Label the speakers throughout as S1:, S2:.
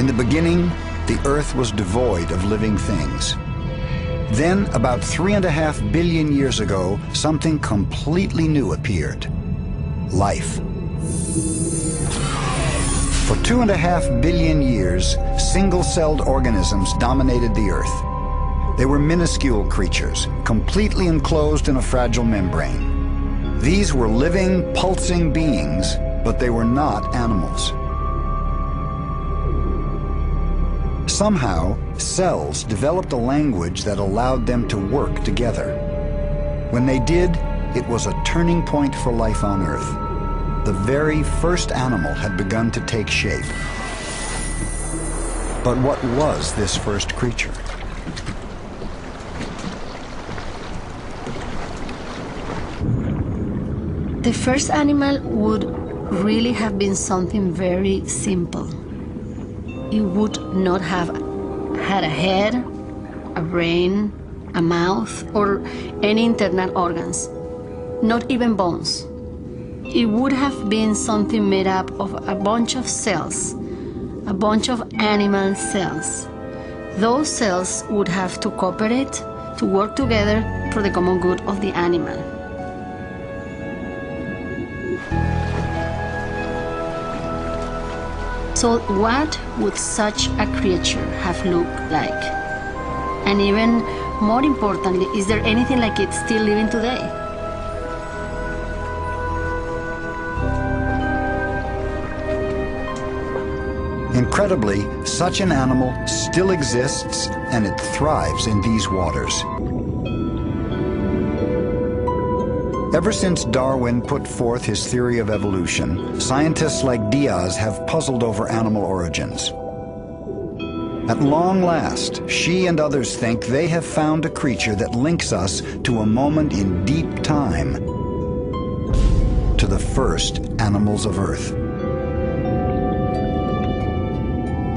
S1: In the beginning, the earth was devoid of living things. Then, about 3.5 billion years ago, something completely new appeared: life. For 2.5 billion years, single-celled organisms dominated the earth. They were minuscule creatures, completely enclosed in a fragile membrane. These were living, pulsing beings, but they were not animals. Somehow, cells developed a language that allowed them to work together. When they did, it was a turning point for life on Earth. The very first animal had begun to take shape. But what was this first creature?
S2: The first animal would really have been something very simple. It would not have had a head, a brain, a mouth, or any internal organs, not even bones. It would have been something made up of a bunch of cells, a bunch of animal cells. Those cells would have to cooperate, to work together for the common good of the animal. So what would such a creature have looked like? And even more importantly, is there anything like it still living today?
S1: Incredibly, such an animal still exists, and it thrives in these waters. Ever since Darwin put forth his theory of evolution, scientists like Diaz have puzzled over animal origins. At long last, she and others think they have found a creature that links us to a moment in deep time, to the first animals of Earth.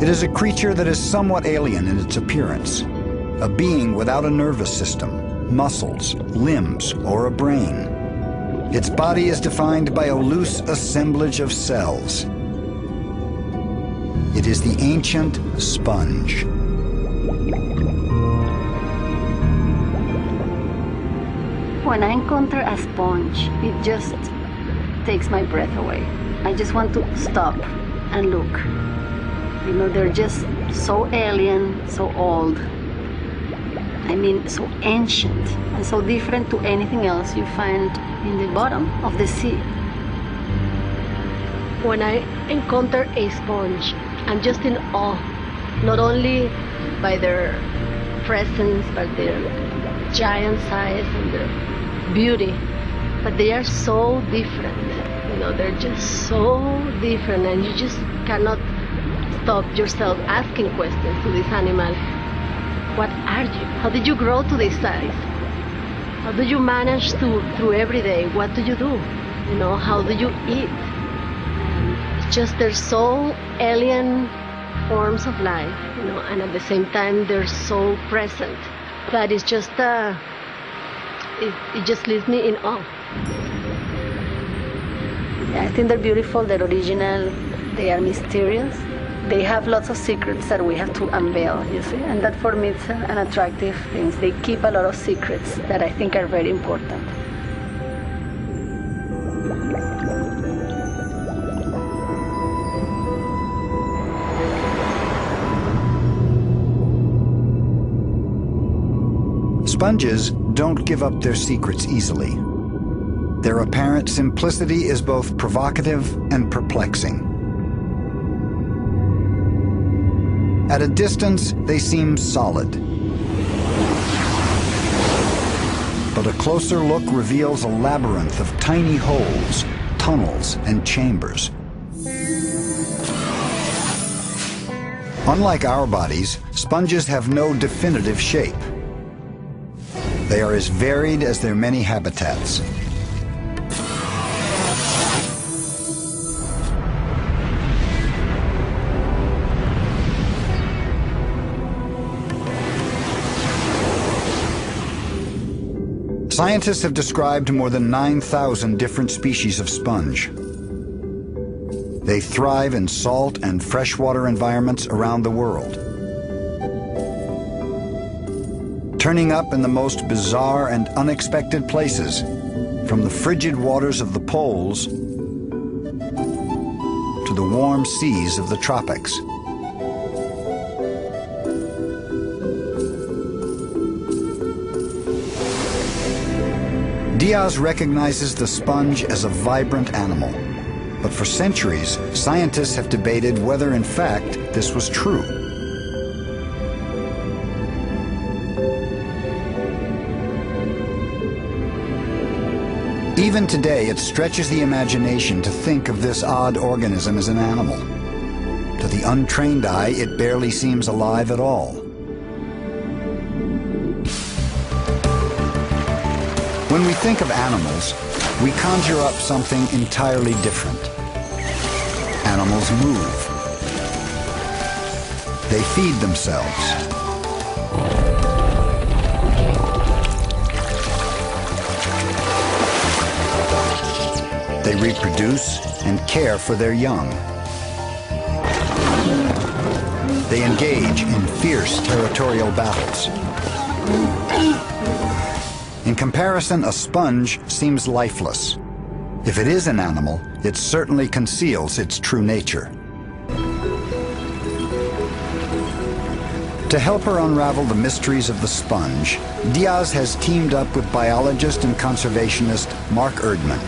S1: It is a creature that is somewhat alien in its appearance, a being without a nervous system, muscles, limbs, or a brain. Its body is defined by a loose assemblage of cells. It is the ancient sponge.
S2: When I encounter a sponge, it just takes my breath away. I just want to stop and look. You know, they're just so alien, so old. I mean, so ancient and so different to anything else you find in the bottom of the sea.
S3: When I encounter a sponge, I'm just in awe, not only by their presence, but their giant size and their beauty, but they are so different. You know, they're just so different, and you just cannot stop yourself asking questions to this animal. What are you? How did you grow to this size? How do you manage to through every day? What do you do? You know, how do you eat? It's just they're so alien forms of life, you know, and at the same time they're so present that it's just it just leaves me in awe.
S2: Yeah, I think they're beautiful, they're original, they are mysterious. They have lots of secrets that we have to unveil, you see, and that for me it's an attractive thing. They keep a lot of secrets that I think are very important.
S1: Sponges don't give up their secrets easily. Their apparent simplicity is both provocative and perplexing. At a distance, they seem solid. But a closer look reveals a labyrinth of tiny holes, tunnels, and chambers. Unlike our bodies, sponges have no definitive shape. They are as varied as their many habitats. Scientists have described more than 9,000 different species of sponge. They thrive in salt and freshwater environments around the world, turning up in the most bizarre and unexpected places, from the frigid waters of the poles to the warm seas of the tropics. Diaz recognizes the sponge as a vibrant animal, but for centuries, scientists have debated whether in fact this was true. Even today, it stretches the imagination to think of this odd organism as an animal. To the untrained eye, it barely seems alive at all. When we think of animals, we conjure up something entirely different. Animals move. They feed themselves. They reproduce and care for their young. They engage in fierce territorial battles. In comparison, a sponge seems lifeless. If it is an animal, it certainly conceals its true nature. To help her unravel the mysteries of the sponge, Diaz has teamed up with biologist and conservationist Mark Erdman.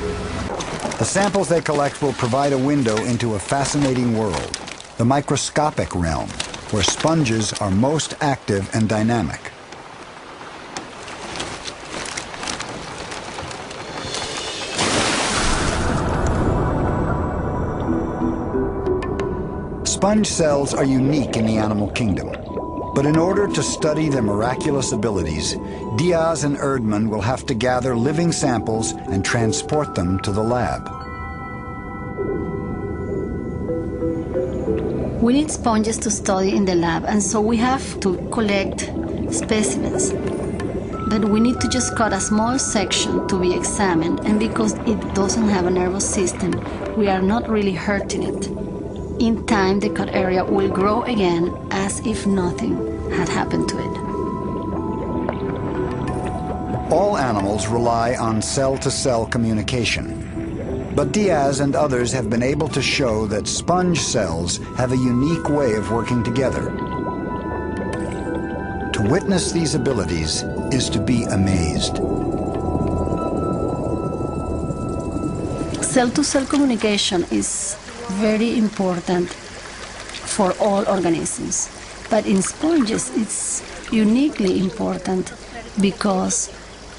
S1: The samples they collect will provide a window into a fascinating world, the microscopic realm, where sponges are most active and dynamic. Sponge cells are unique in the animal kingdom, but in order to study their miraculous abilities, Diaz and Erdman will have to gather living samples and transport them to the lab.
S2: We need sponges to study in the lab, and so we have to collect specimens. But we need to just cut a small section to be examined, and because it doesn't have a nervous system, we are not really hurting it. In time, the cut area will grow again as if nothing had happened to it.
S1: All animals rely on cell-to-cell communication. But Diaz and others have been able to show that sponge cells have a unique way of working together. To witness these abilities is to be amazed.
S2: Cell-to-cell communication is very important for all organisms. But in sponges, it's uniquely important because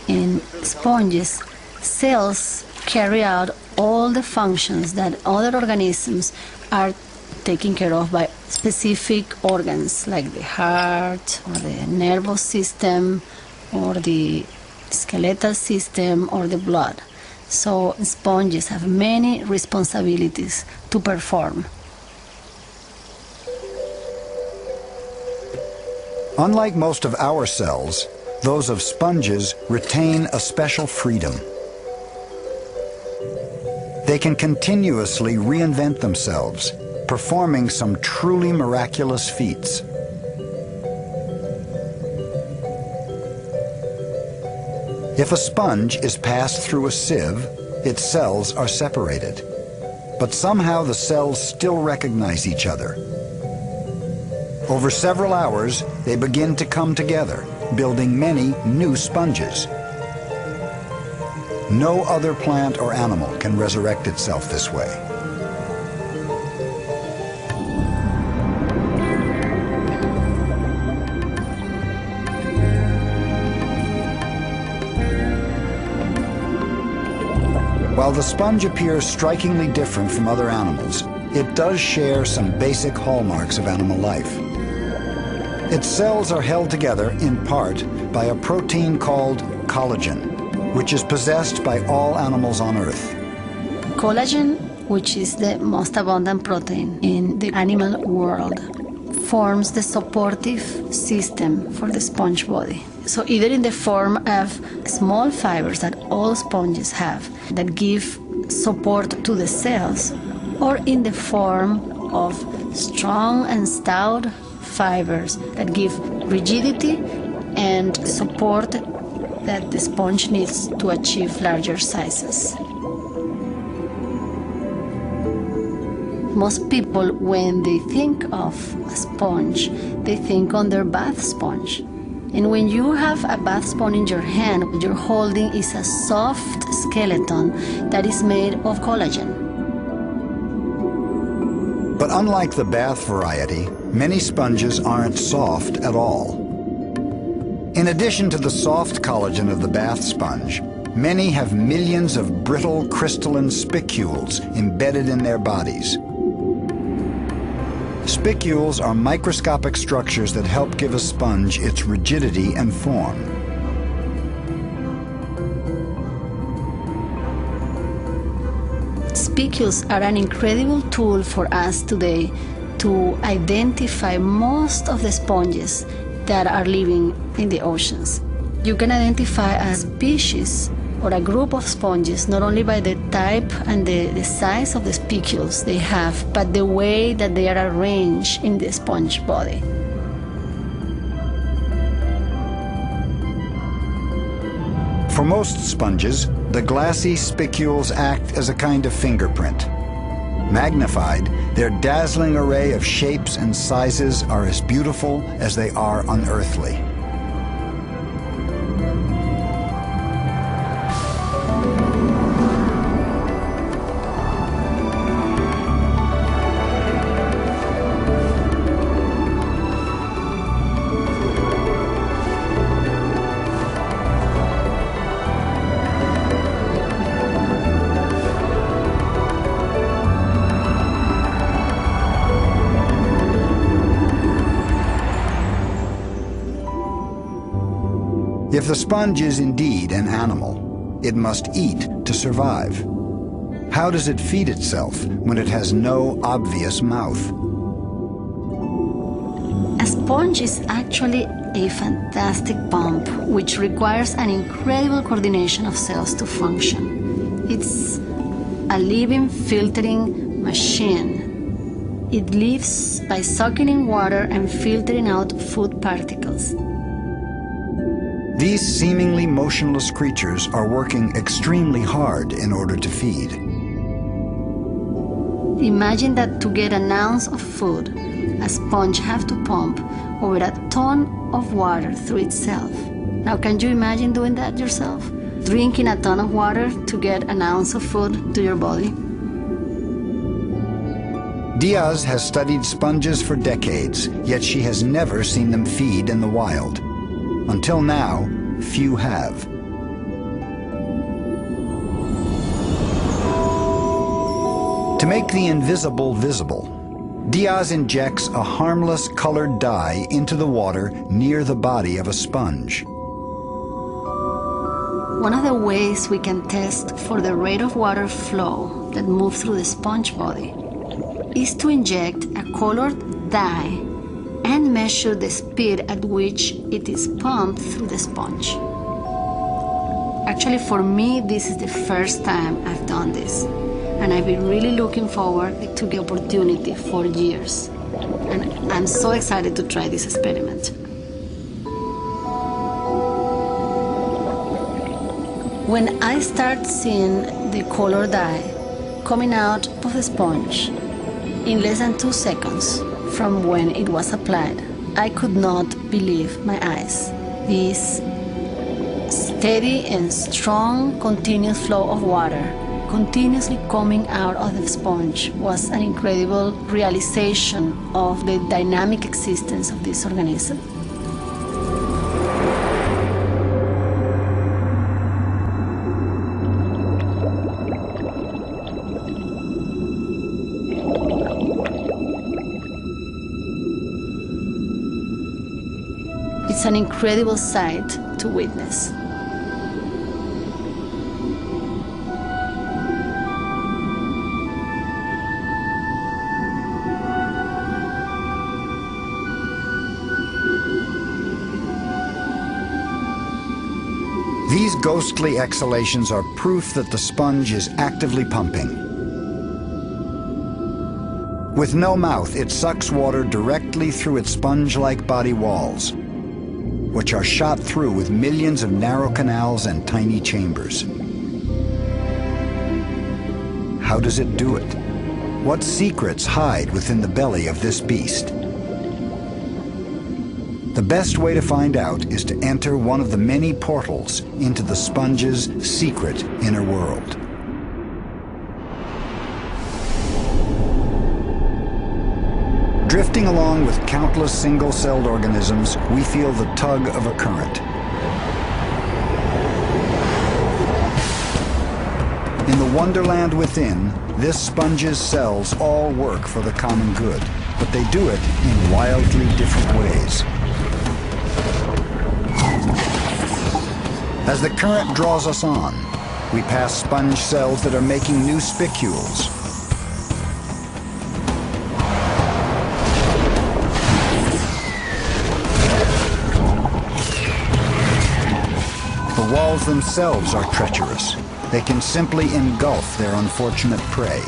S2: in sponges, cells carry out all the functions that other organisms are taken care of by specific organs, like the heart, or the nervous system, or the skeletal system, or the blood. So sponges have many responsibilities to perform.
S1: Unlike most of our cells, those of sponges retain a special freedom. They can continuously reinvent themselves, performing some truly miraculous feats. If a sponge is passed through a sieve, its cells are separated. But somehow the cells still recognize each other. Over several hours, they begin to come together, building many new sponges. No other plant or animal can resurrect itself this way. While the sponge appears strikingly different from other animals, it does share some basic hallmarks of animal life. Its cells are held together, in part, by a protein called collagen, which is possessed by all animals on Earth.
S2: Collagen, which is the most abundant protein in the animal world, forms the supportive system for the sponge body. So either in the form of small fibers that all sponges have that give support to the cells, or in the form of strong and stout fibers that give rigidity and support that the sponge needs to achieve larger sizes. Most people, when they think of a sponge, they think on their bath sponge. And when you have a bath sponge in your hand, what you're holding is a soft skeleton that is made of collagen.
S1: But unlike the bath variety, many sponges aren't soft at all. In addition to the soft collagen of the bath sponge, many have millions of brittle crystalline spicules embedded in their bodies. Spicules are microscopic structures that help give a sponge its rigidity and form.
S2: Spicules are an incredible tool for us today to identify most of the sponges that are living in the oceans. You can identify a species or a group of sponges not only by the type and the size of the spicules they have, but the way that they are arranged in the sponge body.
S1: For most sponges, the glassy spicules act as a kind of fingerprint. Magnified, their dazzling array of shapes and sizes are as beautiful as they are unearthly. If the sponge is indeed an animal, it must eat to survive. How does it feed itself when it has no obvious mouth?
S2: A sponge is actually a fantastic pump which requires an incredible coordination of cells to function. It's a living filtering machine. It lives by sucking in water and filtering out food particles.
S1: These seemingly motionless creatures are working extremely hard in order to feed.
S2: Imagine that to get an ounce of food, a sponge has to pump over a ton of water through itself. Now, can you imagine doing that yourself? Drinking a ton of water to get an ounce of food to your body?
S1: Diaz has studied sponges for decades, yet she has never seen them feed in the wild. Until now, few have. To make the invisible visible, Diaz injects a harmless colored dye into the water near the body of a sponge.
S2: One of the ways we can test for the rate of water flow that moves through the sponge body is to inject a colored dye and measure the speed at which it is pumped through the sponge. Actually, for me, this is the first time I've done this, and I've been really looking forward to the opportunity for years. And I'm so excited to try this experiment. When I start seeing the color dye coming out of the sponge in less than 2 seconds from when it was applied, I could not believe my eyes. This steady and strong continuous flow of water continuously coming out of the sponge was an incredible realization of the dynamic existence of this organism. It's an incredible sight to witness.
S1: These ghostly exhalations are proof that the sponge is actively pumping. With no mouth, it sucks water directly through its sponge-like body walls, which are shot through with millions of narrow canals and tiny chambers. How does it do it? What secrets hide within the belly of this beast? The best way to find out is to enter one of the many portals into the sponge's secret inner world. Drifting along with countless single-celled organisms, we feel the tug of a current. In the wonderland within, this sponge's cells all work for the common good, but they do it in wildly different ways. As the current draws us on, we pass sponge cells that are making new spicules. The walls themselves are treacherous. They can simply engulf their unfortunate prey.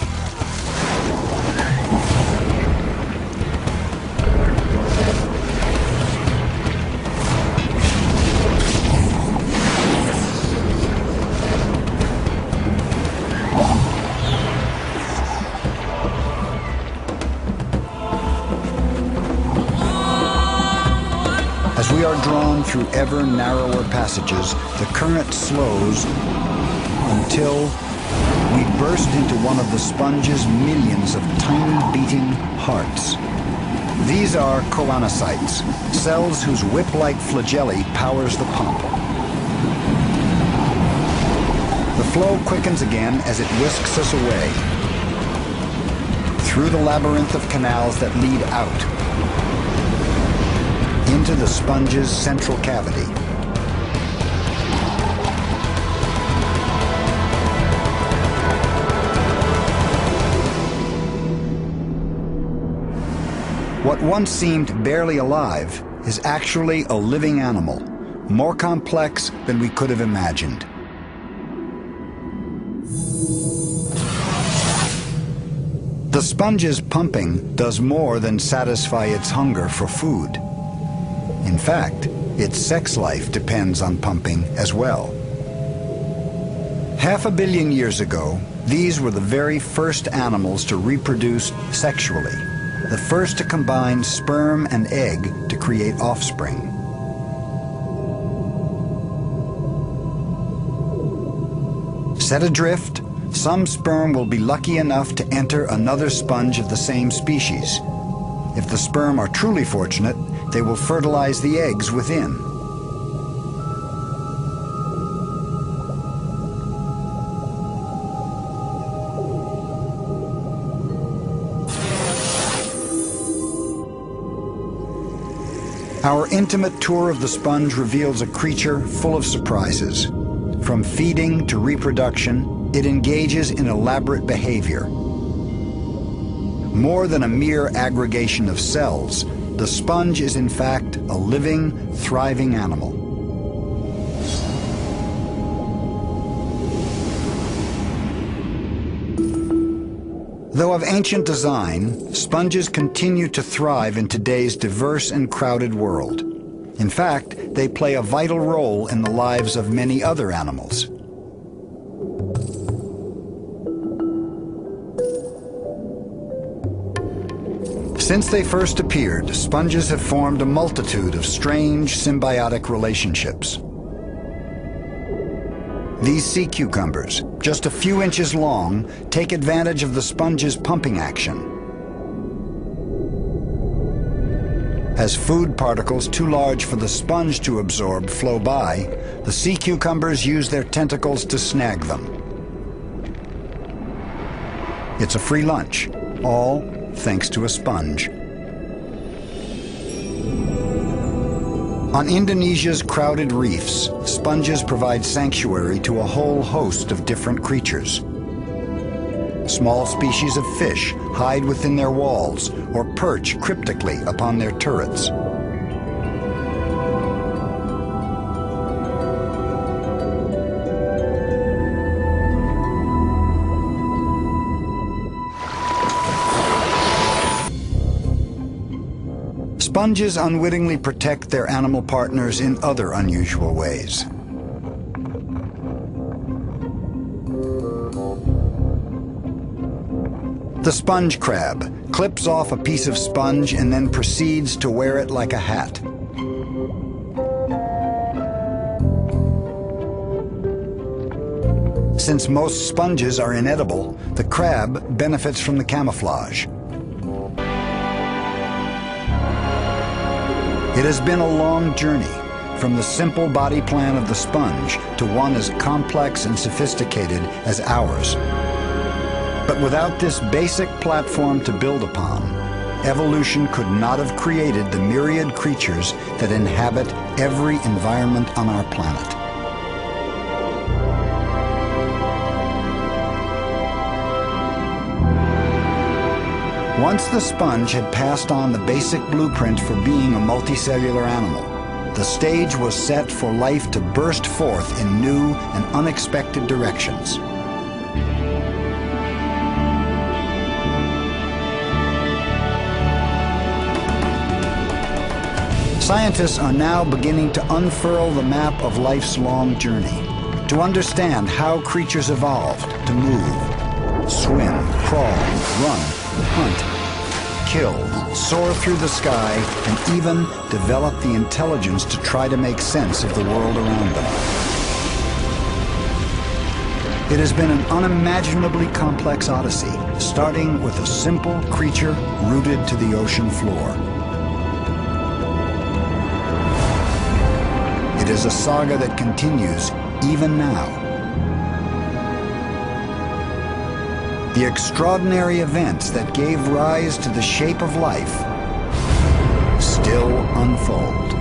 S1: As we are drawn through ever narrower passages, the current slows until we burst into one of the sponge's millions of tiny beating hearts. These are choanocytes, cells whose whip-like flagellae powers the pump. The flow quickens again as it whisks us away through the labyrinth of canals that lead out into the sponge's central cavity. What once seemed barely alive is actually a living animal, more complex than we could have imagined. The sponge's pumping does more than satisfy its hunger for food. In fact, its sex life depends on pumping as well. 500 million years ago, these were the very first animals to reproduce sexually, the first to combine sperm and egg to create offspring. Set adrift, some sperm will be lucky enough to enter another sponge of the same species. If the sperm are truly fortunate, they will fertilize the eggs within. Our intimate tour of the sponge reveals a creature full of surprises. From feeding to reproduction, it engages in elaborate behavior. More than a mere aggregation of cells, the sponge is in fact a living, thriving animal. Though of ancient design, sponges continue to thrive in today's diverse and crowded world. In fact, they play a vital role in the lives of many other animals. Since they first appeared, sponges have formed a multitude of strange symbiotic relationships. These sea cucumbers, just a few inches long, take advantage of the sponge's pumping action. As food particles too large for the sponge to absorb flow by, the sea cucumbers use their tentacles to snag them. It's a free lunch, all thanks to a sponge. On Indonesia's crowded reefs, sponges provide sanctuary to a whole host of different creatures. Small species of fish hide within their walls or perch cryptically upon their turrets. Sponges unwittingly protect their animal partners in other unusual ways. The sponge crab clips off a piece of sponge and then proceeds to wear it like a hat. Since most sponges are inedible, the crab benefits from the camouflage. It has been a long journey, from the simple body plan of the sponge to one as complex and sophisticated as ours. But without this basic platform to build upon, evolution could not have created the myriad creatures that inhabit every environment on our planet. Once the sponge had passed on the basic blueprint for being a multicellular animal, the stage was set for life to burst forth in new and unexpected directions. Scientists are now beginning to unfurl the map of life's long journey, to understand how creatures evolved to move, swim, crawl, run, hunt, kill, soar through the sky, and even develop the intelligence to try to make sense of the world around them. It has been an unimaginably complex odyssey, starting with a simple creature rooted to the ocean floor. It is a saga that continues even now. The extraordinary events that gave rise to the shape of life still unfold.